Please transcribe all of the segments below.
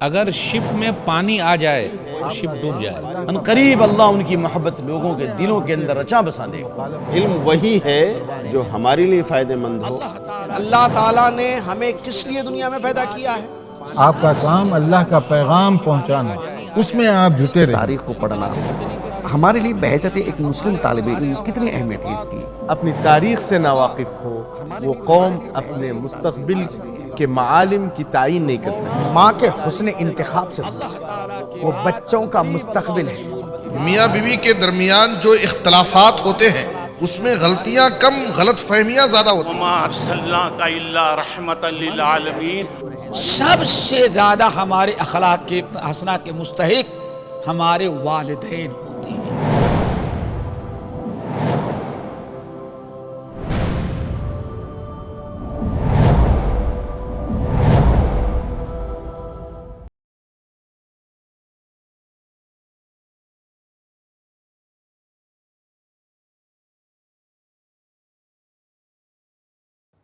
اگر شپ میں پانی آ جائے تو شپ ڈوب جائے. ان قریب اللہ ان کی محبت لوگوں کے دلوں کے اندر رچا بسا دے گا. علم وہی ہے جو ہمارے لیے فائدہ مند ہو. اللہ تعالیٰ نے ہمیں کس لیے دنیا میں پیدا کیا ہے؟ آپ کا کام اللہ کا پیغام پہنچانا، اس میں آپ جٹے رہیں. تاریخ کو پڑھنا ہمارے لیے بحیثیت ایک مسلم طالب علم کتنی اہمیت ہے اس کی. اپنی تاریخ سے ناواقف ہو وہ قوم اپنے مستقبل کے معالم کی تعین نہیں کر سکتی. ماں کے حسن انتخاب سے ہونا چاہیے، وہ بچوں کا مستقبل ہے. میاں بیوی کے درمیان جو اختلافات ہوتے ہیں اس میں غلطیاں کم، غلط فہمیاں زیادہ ہوتی ہیں. وما ارسلناک الا رحمتا للعالمین. سب سے زیادہ ہمارے اخلاق کے حسنہ کے مستحق ہمارے والدین ہوتے ہیں.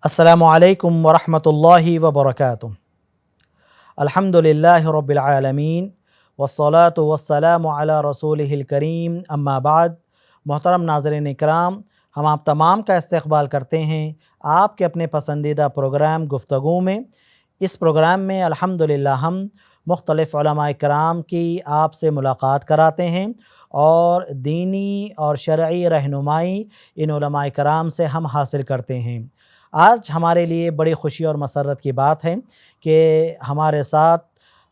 السلام علیکم ورحمۃ اللہ وبرکاتہ. الحمد للہ رب العالمین والصلاة والسلام علی رسولہ الکریم، اما بعد. محترم ناظرین اکرام، ہم آپ تمام کا استقبال کرتے ہیں آپ کے اپنے پسندیدہ پروگرام گفتگو میں. اس پروگرام میں الحمدللہ ہم مختلف علماء کرام کی آپ سے ملاقات کراتے ہیں اور دینی اور شرعی رہنمائی ان علماء کرام سے ہم حاصل کرتے ہیں. آج ہمارے لیے بڑی خوشی اور مسرت کی بات ہے کہ ہمارے ساتھ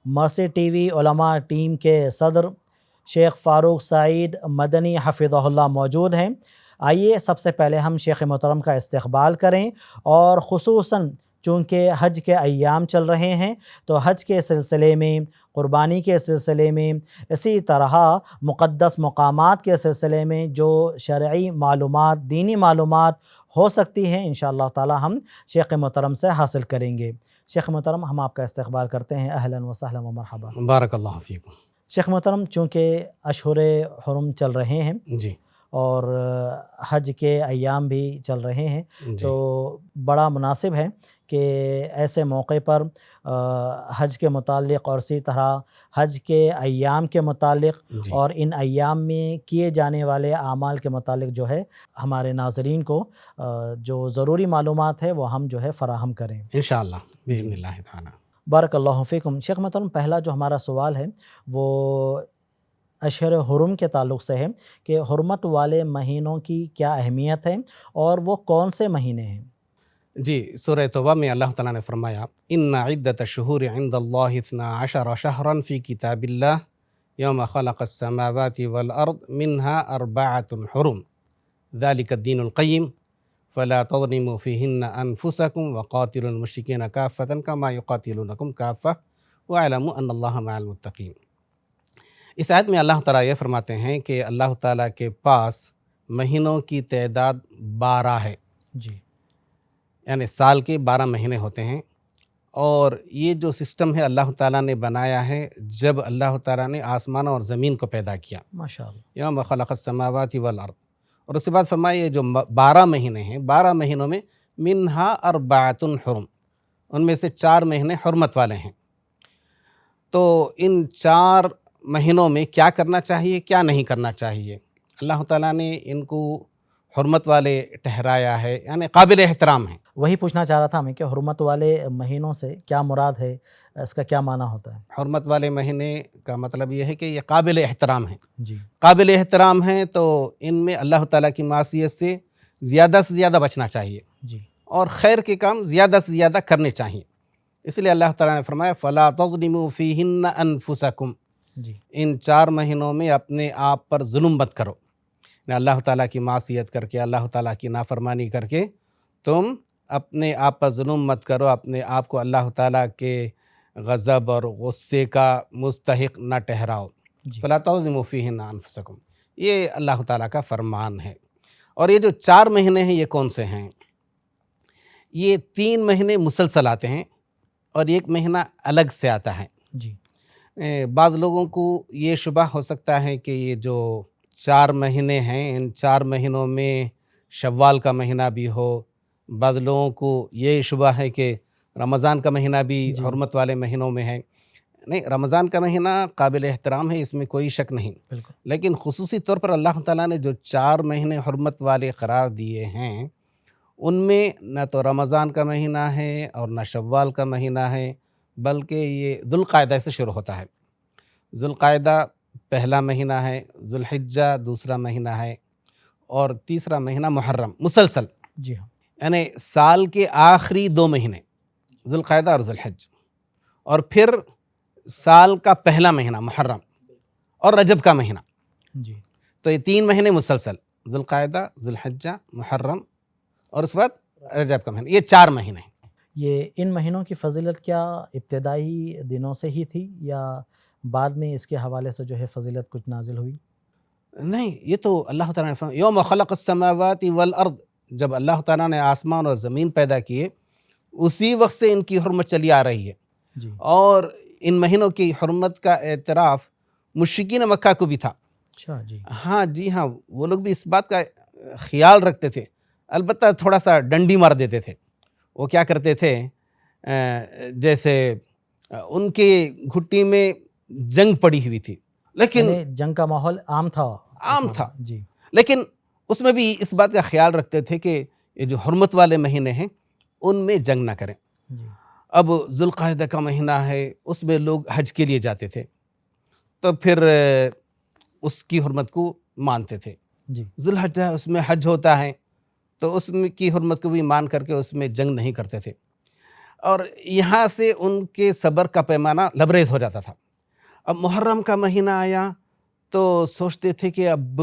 مرسی ٹی وی علماء ٹیم کے صدر شیخ فاروق سعید مدنی حفظہ اللہ موجود ہیں. آئیے سب سے پہلے ہم شیخ محترم کا استقبال کریں، اور خصوصاً چونکہ حج کے ایام چل رہے ہیں تو حج کے سلسلے میں، قربانی کے سلسلے میں، اسی طرح مقدس مقامات کے سلسلے میں جو شرعی معلومات، دینی معلومات ہو سکتی ہیں انشاءاللہ تعالی ہم شیخ محترم سے حاصل کریں گے. شیخ محترم، ہم آپ کا استقبال کرتے ہیں. اہلا و سہلا و مرحبا. بارک اللہ فیکم. شیخ محترم، چونکہ اشہر حرم چل رہے ہیں جی، اور حج کے ایام بھی چل رہے ہیں، تو بڑا مناسب ہے کہ ایسے موقع پر حج کے متعلق اور اسی طرح حج کے ایام کے متعلق اور ان ایام میں کیے جانے والے اعمال کے متعلق جو ہے ہمارے ناظرین کو جو ضروری معلومات ہے وہ ہم جو ہے فراہم کریں انشاءاللہ بإذن اللہ تعالی. بارک اللہ فیکم. شیخ محترم، پہلا جو ہمارا سوال ہے وہ اشہر حرم کے تعلق سے ہے کہ حرمت والے مہینوں کی کیا اہمیت ہے اور وہ کون سے مہینے ہیں؟ جی، سورہ توبہ میں اللہ تعالیٰ نے فرمایا ان عدۃ الشہور عند اللہ 12 شہرا فی کتاب اللہ یوم خلق السماوات والارض منها 4 حرم ذلک الدین القیم فلا تظلموا فیہن انفسکم وقاتلوا المشرکین کافۃ کما یقاتلونکم کافۃ واعلموا ان اللہ مع المتقین. اس آیت میں اللہ تعالیٰ یہ فرماتے ہیں کہ اللہ تعالیٰ کے پاس مہینوں کی تعداد 12 ہے. جی، یعنی سال کے 12 مہینے ہوتے ہیں، اور یہ جو سسٹم ہے اللہ تعالیٰ نے بنایا ہے جب اللہ تعالیٰ نے آسمان اور زمین کو پیدا کیا. ماشاءاللہ. یوم خلق السماوات والارض. اور اس کے بعد فرمایا یہ جو 12 مہینے ہیں، 12 مہینوں میں منہا 4 حرم، ان میں سے 4 مہینے حرمت والے ہیں. تو ان 4 مہینوں میں کیا کرنا چاہیے، کیا نہیں کرنا چاہیے؟ اللہ تعالیٰ نے ان کو حرمت والے ٹھہرایا ہے، یعنی قابل احترام ہیں. وہی پوچھنا چاہ رہا تھا ہمیں کہ حرمت والے مہینوں سے کیا مراد ہے، اس کا کیا معنی ہوتا ہے؟ حرمت والے مہینے کا مطلب یہ ہے کہ یہ قابل احترام ہیں. جی، قابل احترام ہیں تو ان میں اللہ تعالیٰ کی معصیت سے زیادہ بچنا چاہیے، جی، اور خیر کے کام زیادہ سے زیادہ کرنے چاہیے. اس لیے اللہ تعالیٰ نے فرمایا فلا تظلموا فیہن انفسکم. جی، ان 4 مہینوں میں اپنے آپ پر ظلم مت کرو. اللہ تعالیٰ کی معصیت کر کے، اللہ تعالیٰ کی نافرمانی کر کے تم اپنے آپ پر ظلم مت کرو، اپنے آپ کو اللہ تعالیٰ کے غضب اور غصے کا مستحق نہ ٹھہراؤ. فلا تظلموا فیہن انفسکم، یہ اللہ تعالیٰ کا فرمان ہے. اور یہ جو 4 مہینے ہیں یہ کون سے ہیں؟ یہ 3 مہینے مسلسل آتے ہیں اور 1 مہینہ الگ سے آتا ہے. جی، بعض لوگوں کو یہ شبہ ہو سکتا ہے کہ یہ جو 4 مہینے ہیں ان 4 مہینوں میں شوال کا مہینہ بھی ہو. بعض لوگوں کو یہ شبہ ہے کہ رمضان کا مہینہ بھی حرمت والے مہینوں میں ہے. نہیں رمضان کا مہینہ قابل احترام ہے، اس میں کوئی شک نہیں، بالکل لیکن خصوصی طور پر اللہ تعالیٰ نے جو 4 مہینے حرمت والے قرار دیے ہیں ان میں نہ تو رمضان کا مہینہ ہے اور نہ شوال کا مہینہ ہے، بلکہ یہ ذوالقعدہ سے شروع ہوتا ہے۔ ذوالقعدہ پہلا مہینہ ہے، ذوالحجہ دوسرا مہینہ ہے، اور تیسرا مہینہ محرم، مسلسل جی ہاں یعنی سال کے آخری 2 مہینے ذوالقعدہ اور ذوالحج، اور پھر سال کا پہلا مہینہ محرم اور رجب کا مہینہ، جی تو یہ 3 مہینے مسلسل ذوالقعدہ، ذوالحجہ، محرم اور اس کے بعد رجب کا مہینہ، یہ 4 مہینے ہیں۔ یہ ان مہینوں کی فضیلت کیا ابتدائی دنوں سے ہی تھی یا بعد میں اس کے حوالے سے جو ہے فضیلت کچھ نازل ہوئی؟ نہیں، یہ تو اللہ تعالیٰ نے فرمایا یوم خلق السماوات والارض، جب اللہ تعالیٰ نے آسمان اور زمین پیدا کیے اسی وقت سے ان کی حرمت چلی آ رہی ہے، جی اور ان مہینوں کی حرمت کا اعتراف مشرکین مکہ کو بھی تھا۔ اچھا جی ہاں جی ہاں، وہ لوگ بھی اس بات کا خیال رکھتے تھے، البتہ تھوڑا سا ڈنڈی مار دیتے تھے۔ وہ کیا کرتے تھے، جیسے ان کے گھٹی میں جنگ پڑی ہوئی تھی، لیکن یعنی جنگ کا ماحول عام تھا جی، لیکن اس میں بھی اس بات کا خیال رکھتے تھے کہ یہ جو حرمت والے مہینے ہیں ان میں جنگ نہ کریں۔ جی اب ذوالقعدہ کا مہینہ ہے، اس میں لوگ حج کے لیے جاتے تھے، تو پھر اس کی حرمت کو مانتے تھے۔ جی ذوالحجہ اس میں حج ہوتا ہے، تو اس میں کی حرمت کو بھی مان کر کے اس میں جنگ نہیں کرتے تھے، اور یہاں سے ان کے صبر کا پیمانہ لبریز ہو جاتا تھا۔ اب محرم کا مہینہ آیا تو سوچتے تھے کہ اب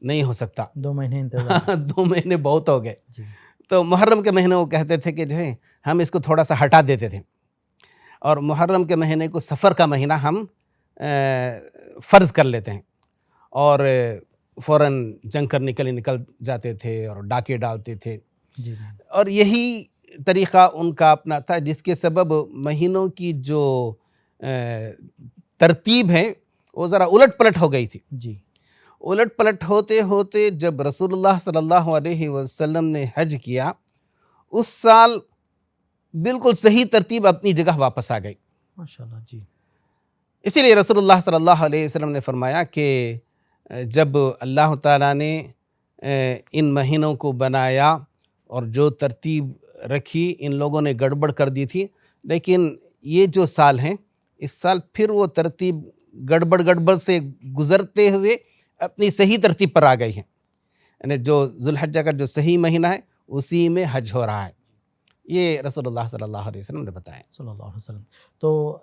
نہیں ہو سکتا، 2 مہینے انتظار 2 مہینے بہت ہو گئے، جی تو محرم کے مہینے وہ کہتے تھے کہ جو ہے ہم اس کو تھوڑا سا ہٹا دیتے تھے، اور محرم کے مہینے کو سفر کا مہینہ ہم فرض کر لیتے ہیں، اور فوراً جنگ کرنے کے لیے نکل جاتے تھے اور ڈاکے ڈالتے تھے، جی اور یہی طریقہ ان کا اپنا تھا، جس کے سبب مہینوں کی جو ترتیب ہے وہ ذرا الٹ پلٹ ہو گئی تھی۔ جی الٹ پلٹ ہوتے ہوتے جب رسول اللہ صلی اللہ علیہ وسلم نے حج کیا، اس سال بالکل صحیح ترتیب اپنی جگہ واپس آ گئی۔ ماشاءاللہ جی اسی لیے رسول اللہ صلی اللہ علیہ وسلم نے فرمایا کہ جب اللہ تعالیٰ نے ان مہینوں کو بنایا اور جو ترتیب رکھی، ان لوگوں نے گڑبڑ کر دی تھی، لیکن یہ جو سال ہیں اس سال پھر وہ ترتیب گڑبڑ سے گزرتے ہوئے اپنی صحیح ترتیب پر آ گئی ہیں، یعنی جو ذوالحجہ کا جو صحیح مہینہ ہے اسی میں حج ہو رہا ہے، یہ رسول اللہ صلی اللہ علیہ وسلم نے بتایا۔ صلی اللہ علیہ وسلم۔ تو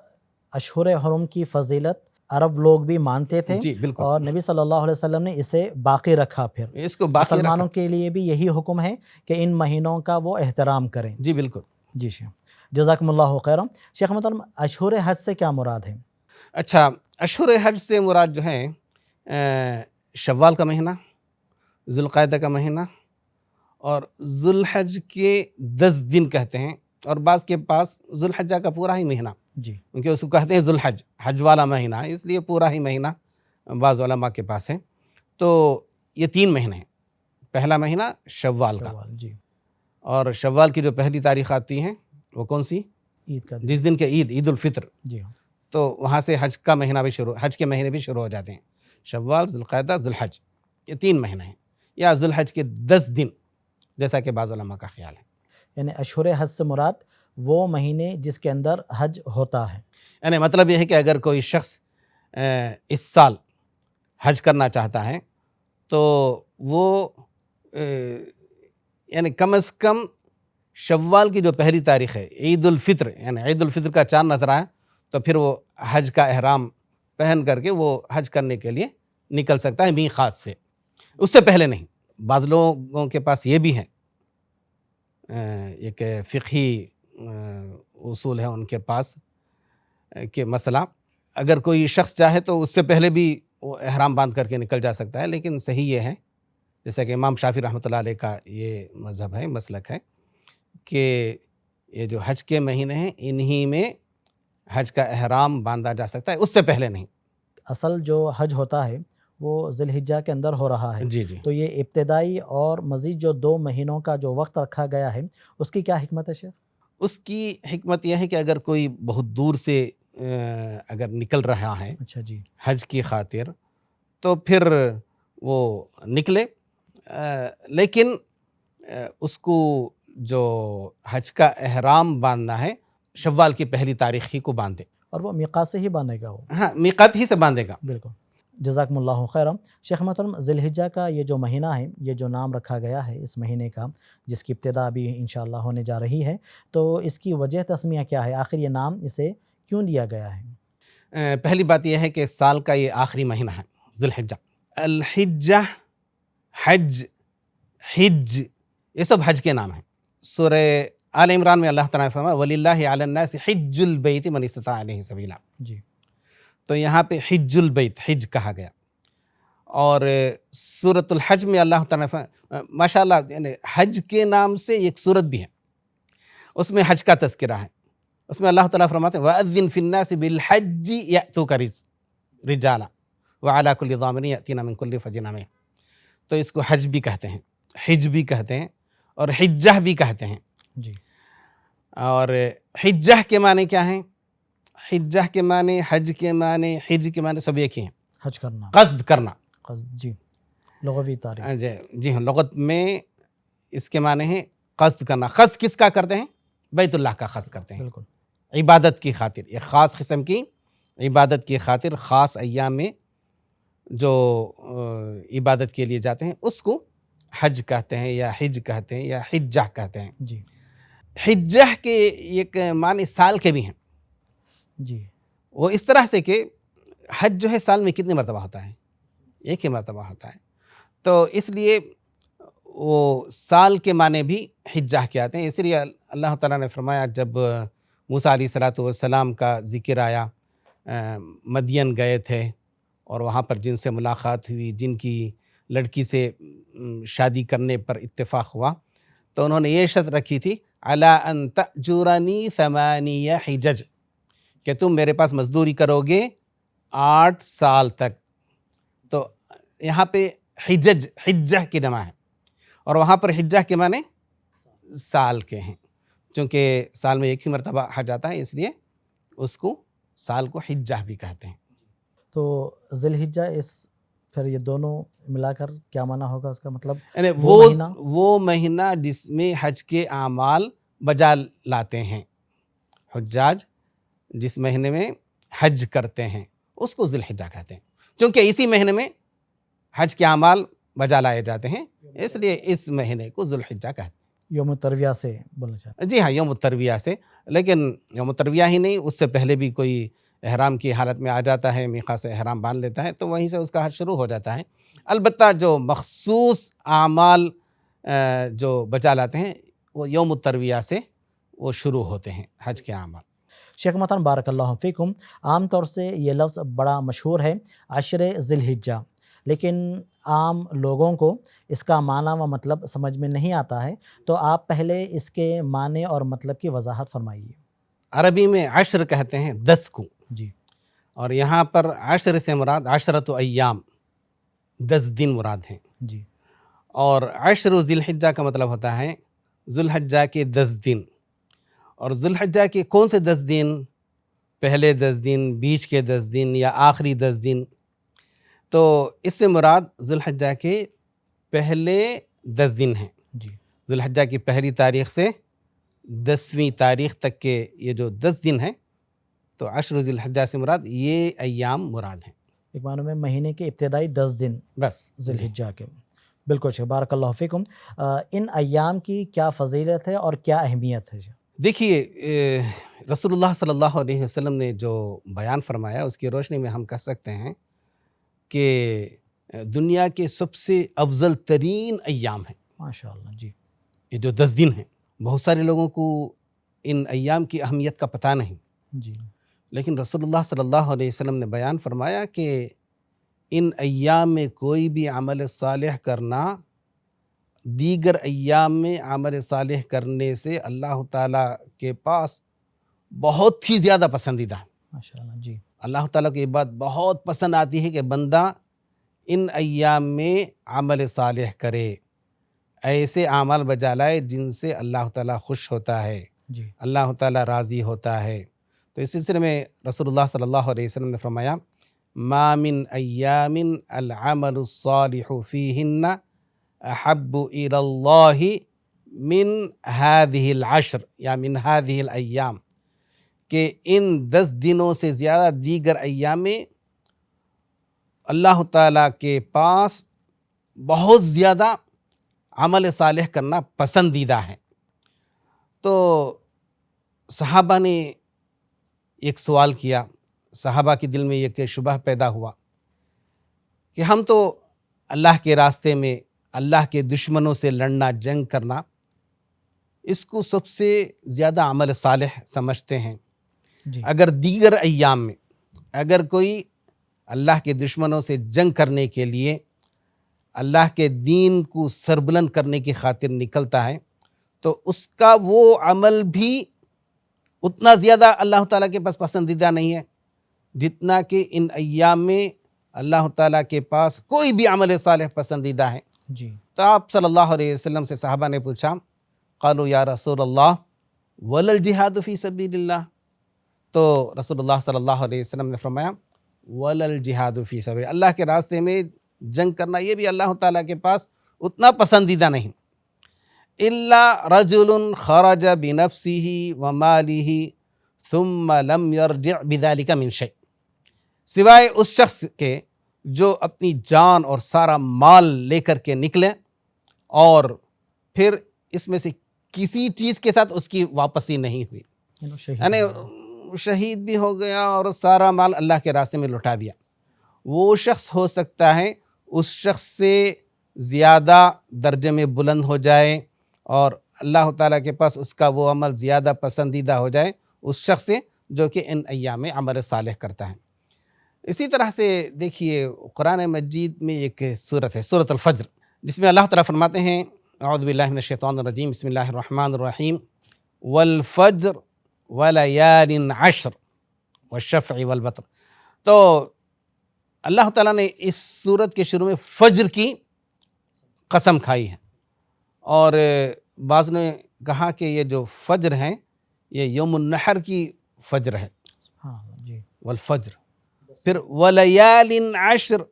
اشہر حرم کی فضیلت عرب لوگ بھی مانتے تھے، جی بالکل، اور نبی صلی اللہ علیہ وسلم نے اسے باقی رکھا، پھر اس کو باقی مسلمانوں رکھا۔ کے لیے بھی یہی حکم ہے کہ ان مہینوں کا وہ احترام کریں۔ جی بالکل۔ جی شیخ جزاکم اللہ خیرا۔ شیخ محترم، اشہر حج سے کیا مراد ہے؟ اچھا، اشہر حج سے مراد جو ہے شوال کا مہینہ، ذوالقعدہ کا مہینہ، اور ذوالحج کے 10 دن کہتے ہیں، اور بعض کے پاس ذوالحجہ کا پورا ہی مہینہ، جی کیونکہ اس کو کہتے ہیں ذوالحج، حج والا مہینہ، اس لیے پورا ہی مہینہ بعض علماء کے پاس ہے۔ تو یہ 3 مہینے ہیں، پہلا مہینہ شوال کا، جی اور شوال کی جو پہلی تاریخ آتی ہیں وہ کون سی؟ عید کا جس دن کے عید الفطر، جی ہاں تو وہاں سے حج کا مہینہ بھی شروع، حج کے مہینے بھی شروع ہو جاتے ہیں، شوال، ذوالقعدہ، ذوالحج، یہ 3 مہینے ہیں، یا ذوالحج کے 10 دن جیسا کہ بعض علماء کا خیال ہے۔ یعنی اشہر حج سے مراد وہ مہینے جس کے اندر حج ہوتا ہے، یعنی مطلب یہ ہے کہ اگر کوئی شخص اس سال حج کرنا چاہتا ہے تو وہ یعنی کم از کم شوال کی جو پہلی تاریخ ہے، عید الفطر، یعنی عید الفطر کا چاند نظر آئے تو پھر وہ حج کا احرام پہن کر کے وہ حج کرنے کے لیے نکل سکتا ہے میقات سے، اس سے پہلے نہیں۔ بعض لوگوں کے پاس یہ بھی ہے، ایک فقہی اصول ہے ان کے پاس کہ مسئلہ اگر کوئی شخص چاہے تو اس سے پہلے بھی وہ احرام باندھ کر کے نکل جا سکتا ہے، لیکن صحیح یہ ہے، جیسا کہ امام شافعی رحمۃ اللہ علیہ کا یہ مذہب ہے، مسلک ہے، کہ یہ جو حج کے مہینے ہیں انہی میں حج کا احرام باندھا جا سکتا ہے، اس سے پہلے نہیں۔ اصل جو حج ہوتا ہے وہ ذی الحجہ کے اندر ہو رہا ہے، جی جی۔ تو یہ ابتدائی اور مزید جو 2 مہینوں کا جو وقت رکھا گیا ہے اس کی کیا حکمت ہے شیخ؟ اس کی حکمت یہ ہے کہ اگر کوئی بہت دور سے اگر نکل رہا ہے اچھا جی، حج کی خاطر تو پھر وہ نکلے، لیکن اس کو جو حج کا احرام باندھنا ہے شوال کی پہلی تاریخ ہی کو باندھے، اور وہ میقات سے ہی باندھے گا وہ. ہاں میقات ہی سے باندھے گا. بالکل. جزاکم اللہ خیرا. شیخ محترم، ذی الحجہ کا یہ جو مہینہ ہے، یہ جو نام رکھا گیا ہے اس مہینے کا، جس کی ابتدا بھی انشاءاللہ ہونے جا رہی ہے، تو اس کی وجہ تسمیہ کیا ہے؟ آخر یہ نام اسے کیوں دیا گیا ہے؟ پہلی بات یہ ہے کہ سال کا یہ آخری مہینہ ہے ذی الحجہ. الحجہ، حج، حج، یہ سب حج کے نام ہیں. سورہ آل عمران میں اللہ تعالیٰ نے فرمایا وَلِلَّهِ عَلَى النَّاسِ حِجُّ الْبَيْتِ مَنِ اسْتَطَاعَ إِلَيْهِ سَبِيلًا. جی، تو یہاں پہ حج البیت، حج کہا گیا. اور سورۃ الحج میں اللہ تعالیٰ ماشاء اللہ یعنی حج کے نام سے ایک سورت بھی ہے، اس میں حج کا تذکرہ ہے. اس میں اللہ تعالیٰ فرماتے ہیں وَأَذِّن فِي النَّاسِ بِالْحَجِّ يَأْتُوكَ رِجَالًا وَعَلَىٰ كُلِّ ضَامِرٍ يَأْتِينَ مِنْ كُلِّ فَجٍّ عَمِيقٍ. تو اس کو حج بھی کہتے ہیں، حج بھی کہتے ہیں، اور حجہ بھی کہتے ہیں. جی، اور حجہ کے معنی کیا ہیں؟ حجہ کے معنی، حج کے معنی، حج کے معنی سب ایک ہی ہیں. حج کرنا، قصد کرنا. قصد. جی، لغوی تعریف. جی ہاں، لغت میں اس کے معنی ہے قصد کرنا. قصد کس کا کرتے ہیں؟ بیت اللہ کا قصد کرتے ہیں، بالکل. عبادت کی خاطر، ایک خاص قسم کی عبادت کی خاطر خاص ایام میں جو عبادت کے لیے جاتے ہیں اس کو حج کہتے ہیں یا حج کہتے ہیں یا حجہ کہتے ہیں. جی، حجہ کے ایک معنی سال کے بھی ہیں. جی، وہ اس طرح سے کہ حج جو ہے سال میں کتنی مرتبہ ہوتا ہے؟ ایک ہی مرتبہ ہوتا ہے. تو اس لیے وہ سال کے معنی بھی حجہ کے آتے ہیں. اس لیے اللہ تعالیٰ نے فرمایا جب موسیٰ علیہ السلام کا ذکر آیا، مدین گئے تھے اور وہاں پر جن سے ملاقات ہوئی، جن کی لڑکی سے شادی کرنے پر اتفاق ہوا، تو انہوں نے یہ شرط رکھی تھی عَلَىٰ أَن تَأْجُرَنِي 8 حِجَج، کہ تم میرے پاس مزدوری کرو گے 8 سال تک. تو یہاں پہ حجج، حجہ کی جمع ہے، اور وہاں پر حجہ کے معنی سال کے ہیں. چونکہ سال میں ایک ہی مرتبہ حج آتا ہے، اس لیے اس کو سال کو حجہ بھی کہتے ہیں. تو ذی الحجہ، اس پھر یہ دونوں ملا کر کیا معنی ہوگا اس کا مطلب؟ یعنی وہ مہینہ جس میں حج کے اعمال بجا لاتے ہیں، حجاج جس مہینے میں حج کرتے ہیں اس کو ذی الحجہ کہتے ہیں. چونکہ اسی مہینے میں حج کے اعمال بجا لائے جاتے ہیں، اس لیے اس مہینے کو ذی الحجہ کہتے ہیں. یوم الترویہ سے بولنا چاہتے ہیں. جی ہاں، یوم الترویہ سے. لیکن یوم الترویہ ہی نہیں، اس سے پہلے بھی کوئی احرام کی حالت میں آ جاتا ہے، میقات سے احرام باندھ لیتا ہے، تو وہیں سے اس کا حج شروع ہو جاتا ہے. البتہ جو مخصوص اعمال جو بچا لاتے ہیں وہ یوم الترویہ سے وہ شروع ہوتے ہیں، حج کے اعمال. شیخ محترم بارک اللہ فیکم، عام طور سے یہ لفظ بڑا مشہور ہے، عشر ذی الحجہ، لیکن عام لوگوں کو اس کا معنی و مطلب سمجھ میں نہیں آتا ہے، تو آپ پہلے اس کے معنی اور مطلب کی وضاحت فرمائیے. عربی میں عشر کہتے ہیں 10 کو، جی، اور یہاں پر عشر سے مراد عشرۃ ایام، 10 دن مراد ہیں. جی، اور عشر ذی الحجہ کا مطلب ہوتا ہے ذی الحجہ کے 10 دن. اور ذی الحجہ کے کون سے 10 دن؟ پہلے 10 دن، بیچ کے 10 دن، یا آخری 10 دن. تو اس سے مراد ذی الحجہ کے پہلے 10 دن ہیں. جی، ذی الحجہ کی پہلی تاریخ سے 10ویں تاریخ تک کے یہ جو 10 دن ہیں، تو عشر ذی الحجہ سے مراد یہ ایام مراد ہیں. ایک معنی میں مہینے کے ابتدائی 10 دن بس ذی الحجہ کے. بالکل شیخ، بارک اللہ فیکم. ان ایام کی کیا فضیلت ہے اور کیا اہمیت ہے؟ دیکھیے، رسول اللہ صلی اللہ علیہ وسلم نے جو بیان فرمایا اس کی روشنی میں ہم کہہ سکتے ہیں کہ دنیا کے سب سے افضل ترین ایام ہیں ماشاءاللہ. جی، یہ جو 10 دن ہیں. بہت سارے لوگوں کو ان ایام کی اہمیت کا پتہ نہیں، جی، لیکن رسول اللہ صلی اللہ علیہ وسلم نے بیان فرمایا کہ ان ایام میں کوئی بھی عمل صالح کرنا دیگر ایام میں عمل صالح کرنے سے اللہ تعالیٰ کے پاس بہت ہی زیادہ پسندیدہ ہے. ماشاءاللہ. جی، اللہ تعالیٰ کو یہ بات بہت پسند آتی ہے کہ بندہ ان ایام میں عمل صالح کرے، ایسے اعمال بجا لائے جن سے اللہ تعالیٰ خوش ہوتا ہے، جی، اللہ تعالیٰ راضی ہوتا ہے. تو تو اس سلسلے میں رسول اللہ صلی اللہ علیہ وسلم نے فرمایا ما من ایام العمل الصالح فیہن احب الی اللہ من هذه العشر یا من هذه الایام، کہ ان 10 دنوں سے زیادہ دیگر ایام میں اللہ تعالیٰ کے پاس بہت زیادہ عمل صالح کرنا پسندیدہ ہے۔ تو صحابہ نے ایک سوال کیا، صحابہ کے دل میں ایک شبہ پیدا ہوا کہ ہم تو اللہ کے راستے میں اللہ کے دشمنوں سے لڑنا، جنگ کرنا، اس کو سب سے زیادہ عمل صالح سمجھتے ہیں۔ اگر دیگر ایام میں اگر کوئی اللہ کے دشمنوں سے جنگ کرنے کے لیے اللہ کے دین کو سربلند کرنے کی خاطر نکلتا ہے تو اس کا وہ عمل بھی اتنا زیادہ اللہ تعالیٰ کے پاس پسندیدہ نہیں ہے جتنا کہ ان ایام میں اللہ تعالیٰ کے پاس کوئی بھی عمل صالح پسندیدہ ہے۔ تو آپ صلی اللہ علیہ وسلم سے صحابہ نے پوچھا، قالوا یا رسول اللہ ولا الجہاد فی سبیل اللہ، تو رسول اللہ صلی اللہ علیہ وسلم نے فرمایا ولا الجہاد فی سبیل اللہ کے راستے میں جنگ کرنا یہ بھی اللہ تعالیٰ کے پاس اتنا پسندیدہ نہیں۔ الا رجل خرج بنفسه وماله ثم لم يرجع بذلك من شيء، سوائے اس شخص کے جو اپنی جان اور سارا مال لے کر کے نکلے اور پھر اس میں سے کسی چیز کے ساتھ اس کی واپسی نہیں ہوئی، یعنی شہید بھی ہو گیا اور سارا مال اللہ کے راستے میں لٹا دیا، وہ شخص ہو سکتا ہے اس شخص سے زیادہ درجے میں بلند ہو جائے اور اللہ تعالیٰ کے پاس اس کا وہ عمل زیادہ پسندیدہ ہو جائے اس شخص سے جو کہ ان ایام میں عمل صالح کرتا ہے۔ اسی طرح سے دیکھیے قرآن مجید میں ایک سورت ہے سورۃ الفجر، جس میں اللہ تعالیٰ فرماتے ہیں اعوذ باللہ من الشیطان الرجیم بسم اللہ الرحمن الرحیم والفجر ولیال عشر والشفع والوتر۔ تو اللہ تعالیٰ نے اس سورت کے شروع میں فجر کی قسم کھائی ہے، اور بعض نے کہا کہ یہ جو فجر ہیں یہ یوم النحر کی فجر ہے، والفجر، پھر ولیال عشر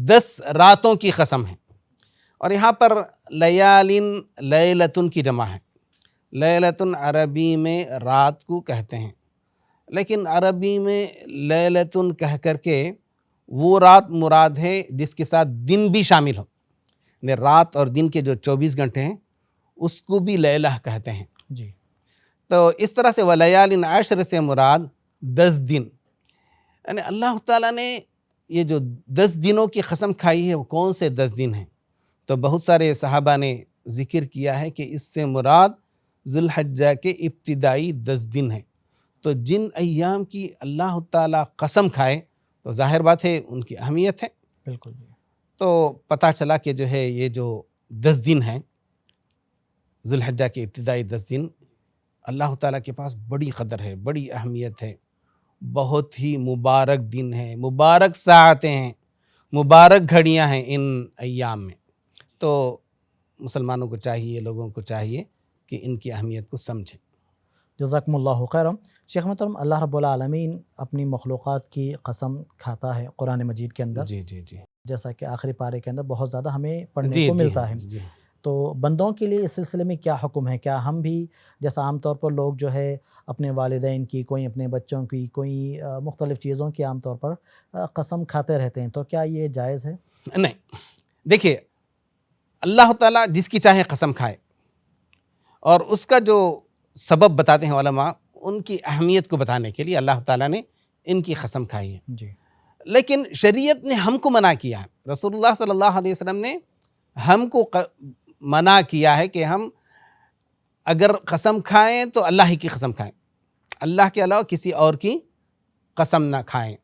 10 راتوں کی قسم ہے، اور یہاں پر لیال لیلتن کی جمع ہے۔ لیلتن عربی میں رات کو کہتے ہیں، لیکن عربی میں لیلتن کہہ کر کے وہ رات مراد ہے جس کے ساتھ دن بھی شامل ہو، یعنی رات اور دن کے جو 24 گھنٹے ہیں اس کو بھی لیلہ کہتے ہیں۔ تو اس طرح سے ولیال عشر سے مراد 10 دن، یعنی اللہ تعالیٰ نے یہ جو 10 دنوں کی قسم کھائی ہے وہ کون سے 10 دن ہیں؟ تو بہت سارے صحابہ نے ذکر کیا ہے کہ اس سے مراد ذی الحجہ کے ابتدائی 10 دن ہیں۔ تو جن ایام کی اللہ تعالیٰ قسم کھائے تو ظاہر بات ہے ان کی اہمیت ہے۔ بالکل۔ تو پتہ چلا کہ جو ہے یہ جو 10 دن ہیں ذی الحجہ کے ابتدائی 10 دن اللہ تعالیٰ کے پاس بڑی قدر ہے، بڑی اہمیت ہے، بہت ہی مبارک دن ہیں، مبارک ساعتیں ہیں، مبارک گھڑیاں ہیں ان ایام میں۔ تو مسلمانوں کو چاہیے، لوگوں کو چاہیے کہ ان کی اہمیت کو سمجھیں۔ جزاکم اللہ خیرا۔ شیخ محترم، اللہ رب العالمین اپنی مخلوقات کی قسم کھاتا ہے قرآن مجید کے اندر، جی جیسا کہ آخری پارے کے اندر بہت زیادہ ہمیں پڑھنے کو ملتا ہے۔ تو بندوں کے لیے اس سلسلے میں کیا حکم ہے؟ کیا ہم بھی جیسا عام طور پر لوگ جو ہے اپنے والدین کی، کوئی اپنے بچوں کی، کوئی مختلف چیزوں کی عام طور پر قسم کھاتے رہتے ہیں، تو کیا یہ جائز ہے؟ نہیں، دیکھیے اللہ تعالیٰ جس کی چاہے قسم کھائے، اور اس کا جو سبب بتاتے ہیں علماء ان کی اہمیت کو بتانے کے لیے اللہ تعالیٰ نے ان کی قسم کھائی ہے۔ لیکن شریعت نے ہم کو منع کیا ہے، رسول اللہ صلی اللہ علیہ وسلم نے ہم کو منع کیا ہے کہ ہم اگر قسم کھائیں تو اللہ ہی کی قسم کھائیں، اللہ کے علاوہ کسی اور کی قسم نہ کھائیں،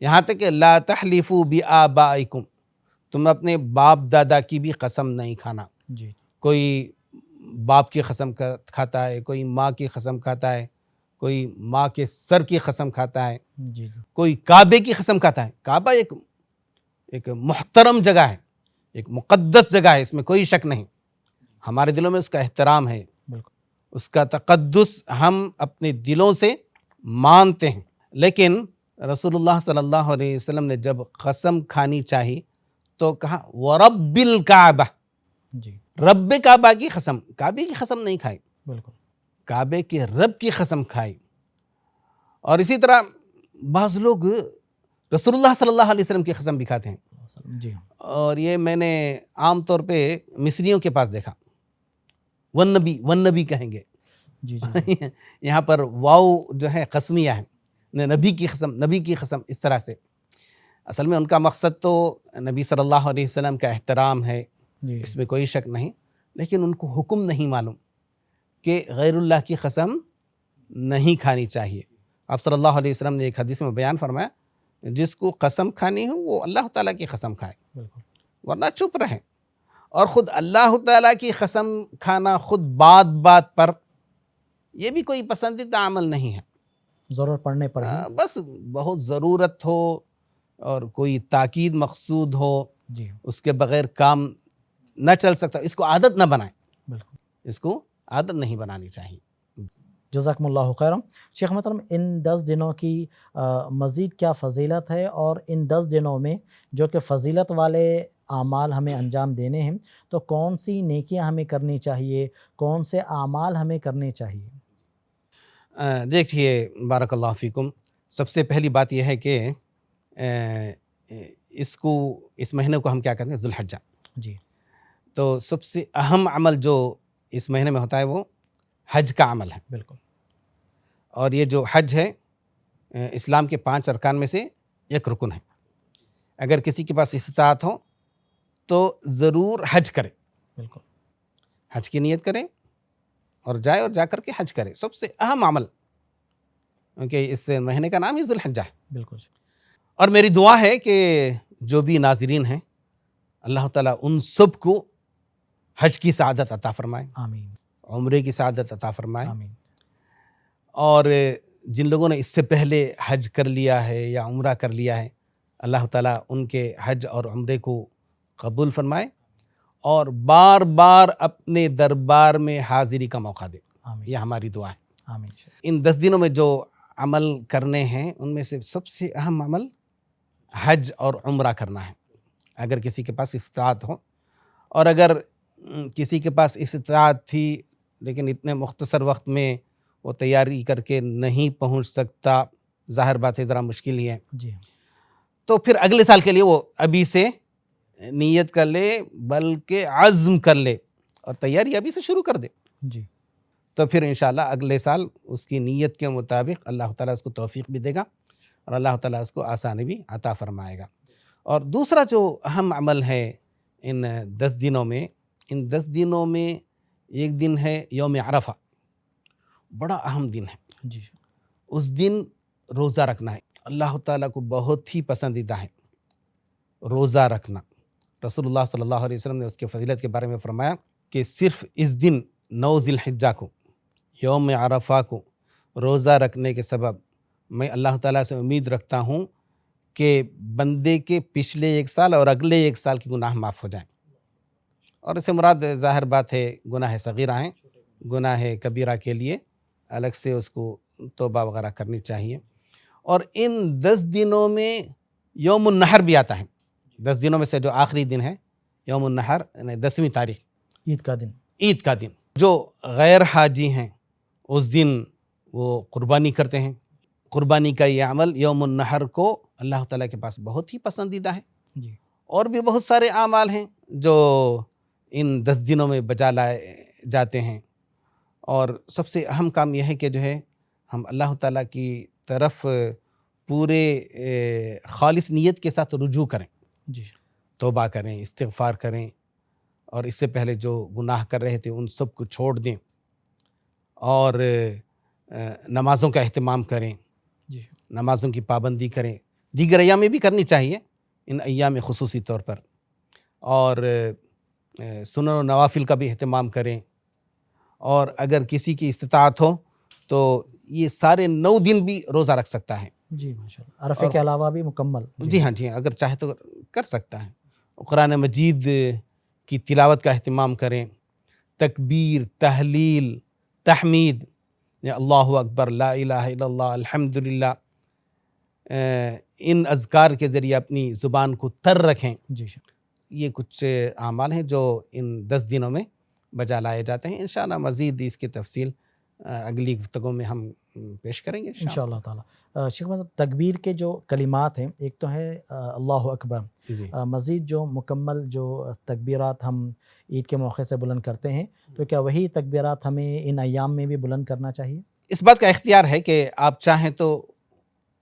یہاں تک کہ لا تحلفوا بآبائکم، تم اپنے باپ دادا کی بھی قسم نہیں کھانا۔ کوئی باپ کی قسم کھاتا ہے، کوئی ماں کی قسم کھاتا ہے، کوئی ماں کے سر کی قسم کھاتا ہے، کوئی کعبے کی قسم کھاتا ہے۔ کعبہ ایک محترم جگہ ہے، ایک مقدس جگہ ہے، اس میں کوئی شک نہیں، ہمارے دلوں میں اس کا احترام ہے، اس کا تقدس ہم اپنے دلوں سے مانتے ہیں. لیکن رسول اللہ صلی اللہ علیہ وسلم نے جب قسم کھانی چاہی تو کہا وَرَبِّ الْكَعْبَةِ، جی رب کعبہ کی قسم. کعبے کی قسم نہیں کھائی، بالکل. کعبے کے رب کی قسم کھائی. اور اسی طرح بعض لوگ رسول اللہ صلی اللہ علیہ وسلم کی قسم بھی کھاتے ہیں. جی اور یہ میں نے عام طور پہ مصریوں کے پاس دیکھا، والنبی کہیں گے. جی جی یہاں پر واو جو ہے قسمیہ ہے، نبی کی قسم اس طرح سے. اصل میں ان کا مقصد تو نبی صلی اللہ علیہ وسلم کا احترام ہے، جی اس میں کوئی شک نہیں، لیکن ان کو حکم نہیں معلوم کہ غیر اللہ کی قسم نہیں کھانی چاہیے. آپ صلی اللہ علیہ وسلم نے ایک حدیث میں بیان فرمایا جس کو قسم کھانی ہو وہ اللہ تعالیٰ کی قسم کھائے، بالکل. ورنہ چپ رہیں. اور خود اللہ تعالیٰ کی قسم کھانا خود بات پر، یہ بھی کوئی پسندیدہ عمل نہیں ہے. ضرورت پڑنے پر ہی. بس بہت ضرورت ہو اور کوئی تاکید مقصود ہو، جی اس کے بغیر کام نہ چل سکتا، اس کو عادت نہ بنائیں. بالکل. اس کو عادت نہیں بنانی چاہیے. جزاکم اللہ خیرا. شیخ محترم، ان 10 دنوں کی مزید کیا فضیلت ہے، اور ان 10 دنوں میں جو کہ فضیلت والے اعمال ہمیں انجام دینے ہیں تو کون سی نیکیاں ہمیں کرنی چاہیے، کون سے اعمال ہمیں کرنے چاہیے؟ دیکھیے بارک اللہ فیکم، سب سے پہلی بات یہ ہے کہ اس مہینے کو ہم کیا کہتے ہیں؟ ذو الحجہ. جی تو سب سے اہم عمل جو اس مہینے میں ہوتا ہے وہ حج کا عمل ہے. بالکل. اور یہ جو حج ہے اسلام کے 5 ارکان میں سے ایک رکن ہے. اگر کسی کے پاس استطاعت ہو تو ضرور حج کرے. بالکل. حج کی نیت کرے اور جائے اور جا کر کے حج کرے. سب سے اہم عمل، کیونکہ اس مہینے کا نام ہی ذو الحجہ ہے. بالکل. اور میری دعا ہے کہ جو بھی ناظرین ہیں اللہ تعالیٰ ان سب کو حج کی سعادت عطا فرمائے، آمین. عمرے کی سعادت عطا فرمائے. آمین. اور جن لوگوں نے اس سے پہلے حج کر لیا ہے یا عمرہ کر لیا ہے اللہ تعالیٰ ان کے حج اور عمرے کو قبول فرمائے اور بار بار اپنے دربار میں حاضری کا موقع دے. آمین. یہ ہماری دعا ہے. آمین. ان 10 دنوں میں جو عمل کرنے ہیں ان میں سے سب سے اہم عمل حج اور عمرہ کرنا ہے، اگر کسی کے پاس استطاعت ہو. اور اگر کسی کے پاس استطاعت تھی لیکن اتنے مختصر وقت میں وہ تیاری کر کے نہیں پہنچ سکتا، ظاہر بات ہے ذرا مشکل ہی ہے، جی تو پھر اگلے سال کے لیے وہ ابھی سے نیت کر لے، بلکہ عزم کر لے اور تیاری ابھی سے شروع کر دے. جی تو پھر انشاءاللہ اگلے سال اس کی نیت کے مطابق اللہ تعالیٰ اس کو توفیق بھی دے گا اور اللہ تعالیٰ اس کو آسانی بھی عطا فرمائے گا. اور دوسرا جو اہم عمل ہے ان 10 دنوں میں، ان 10 دنوں میں ایک دن ہے یوم عرفہ، بڑا اہم دن ہے. جی اس دن روزہ رکھنا ہے، اللہ تعالیٰ کو بہت ہی پسندیدہ ہے روزہ رکھنا. رسول اللہ صلی اللہ علیہ وسلم نے اس کے فضیلت کے بارے میں فرمایا کہ صرف اس دن 9 ذی الحجہ کو، یوم عرفہ کو روزہ رکھنے کے سبب میں اللہ تعالیٰ سے امید رکھتا ہوں کہ بندے کے پچھلے 1 سال اور اگلے 1 سال کے گناہ معاف ہو جائیں. اور اس سے مراد ظاہر بات ہے گناہ صغیرہ ہیں، گناہ کبیرہ کے لیے الگ سے اس کو توبہ وغیرہ کرنی چاہیے. اور ان 10 دنوں میں یوم النحر بھی آتا ہے. 10 دنوں میں سے جو آخری دن ہے یوم النحر، 10ویں تاریخ، عید کا دن. عید کا دن. جو غیر حاجی ہیں اس دن وہ قربانی کرتے ہیں. قربانی کا یہ عمل یوم النحر کو اللہ تعالیٰ کے پاس بہت ہی پسندیدہ ہے. جی اور بھی بہت سارے اعمال ہیں جو ان 10 دنوں میں بجا لائے جاتے ہیں. اور سب سے اہم کام یہ ہے کہ جو ہے ہم اللہ تعالیٰ کی طرف پورے خالص نیت کے ساتھ رجوع کریں، جی توبہ کریں، استغفار کریں، اور اس سے پہلے جو گناہ کر رہے تھے ان سب کو چھوڑ دیں اور نمازوں کا اہتمام کریں، جی نمازوں کی پابندی کریں. دیگر ایام میں بھی کرنی چاہیے، ان ایام خصوصی طور پر. اور سنن و نوافل کا بھی اہتمام کریں. اور اگر کسی کی استطاعت ہو تو یہ سارے 9 دن بھی روزہ رکھ سکتا ہے. جی ماشاءاللہ. عرفے کے علاوہ بھی مکمل. جی ہاں اگر چاہے تو کر سکتا ہے. قرآن مجید کی تلاوت کا اہتمام کریں، تکبیر، تحلیل، تحمید یا اللہ اکبر، لا الہ الا اللہ، الحمدللہ، ان اذکار کے ذریعے اپنی زبان کو تر رکھیں. جی یہ کچھ اعمال ہیں جو ان 10 دنوں میں بجا لائے جاتے ہیں. انشاءاللہ مزید اس کی تفصیل اگلی گفتگو میں ہم پیش کریں گے انشاءاللہ تعالی. شیخ محمد، تکبیر کے جو کلمات ہیں، ایک تو ہے اللہ اکبر، جی. مزید جو مکمل جو تکبیرات ہم عید کے موقع سے بلند کرتے ہیں، تو کیا وہی تکبیرات ہمیں ان ایام میں بھی بلند کرنا چاہیے؟ اس بات کا اختیار ہے کہ آپ چاہیں تو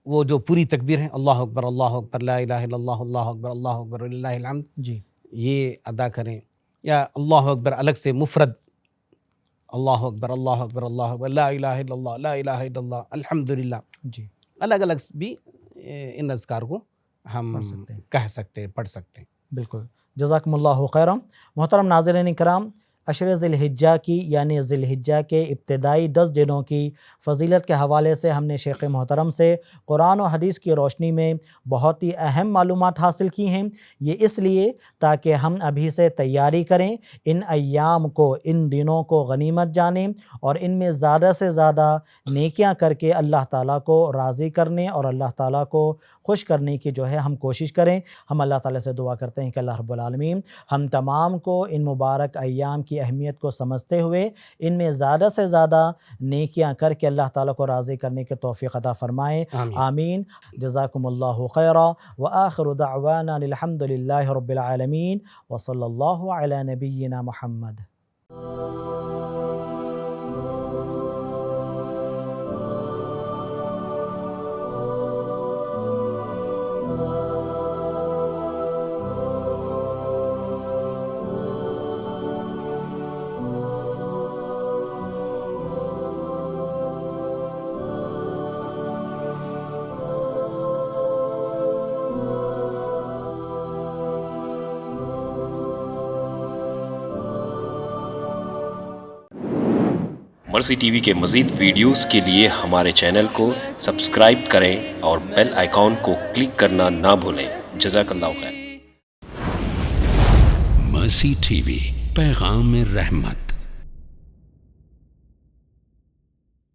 وہ جو پوری تکبیر ہے، اللہ اکبر لا الہ الا اللہ، اللہ اکبر وللہ الحمد، جی، یہ ادا کریں، یا اللہ اکبر الگ سے مفرد، اللہ اکبر لا الہ الا اللہ، لا الہ الا اللہ، الحمدللہ، جی، الگ الگ بھی ان اذکار کو ہم پڑھ سکتے ہیں، کہہ سکتے ہیں، پڑھ سکتے ہیں. بالکل. جزاکم اللہ خیرا. محترم ناظرین کرام، عشر ذی الحجہ کی یعنی ذی الحجہ کے ابتدائی 10 دنوں کی فضیلت کے حوالے سے ہم نے شیخ محترم سے قرآن و حدیث کی روشنی میں بہت ہی اہم معلومات حاصل کی ہیں. یہ اس لیے تاکہ ہم ابھی سے تیاری کریں، ان ایام کو، ان دنوں کو غنیمت جانیں اور ان میں زیادہ سے زیادہ نیکیاں کر کے اللہ تعالیٰ کو راضی کرنے اور اللہ تعالیٰ کو خوش کرنے کی جو ہے ہم کوشش کریں. ہم اللہ تعالیٰ سے دعا کرتے ہیں کہ اللہ رب العالمین ہم تمام کو ان مبارک ایام کی اہمیت کو سمجھتے ہوئے ان میں زیادہ سے زیادہ نیکیاں کر کے اللہ تعالیٰ کو راضی کرنے کے توفیق عطا فرمائے. آمین. جزاکم اللہ خیرا. وآخر دعوانا الحمد للہ رب العالمین وصلی اللہ علی نبینا محمد. مرسی ٹی وی کے مزید ویڈیوز کے لیے ہمارے چینل کو سبسکرائب کریں اور بیل آئیکن کو کلک کرنا نہ بھولیں. جزاک اللہ خیر. مرسی ٹی وی، پیغام رحمت.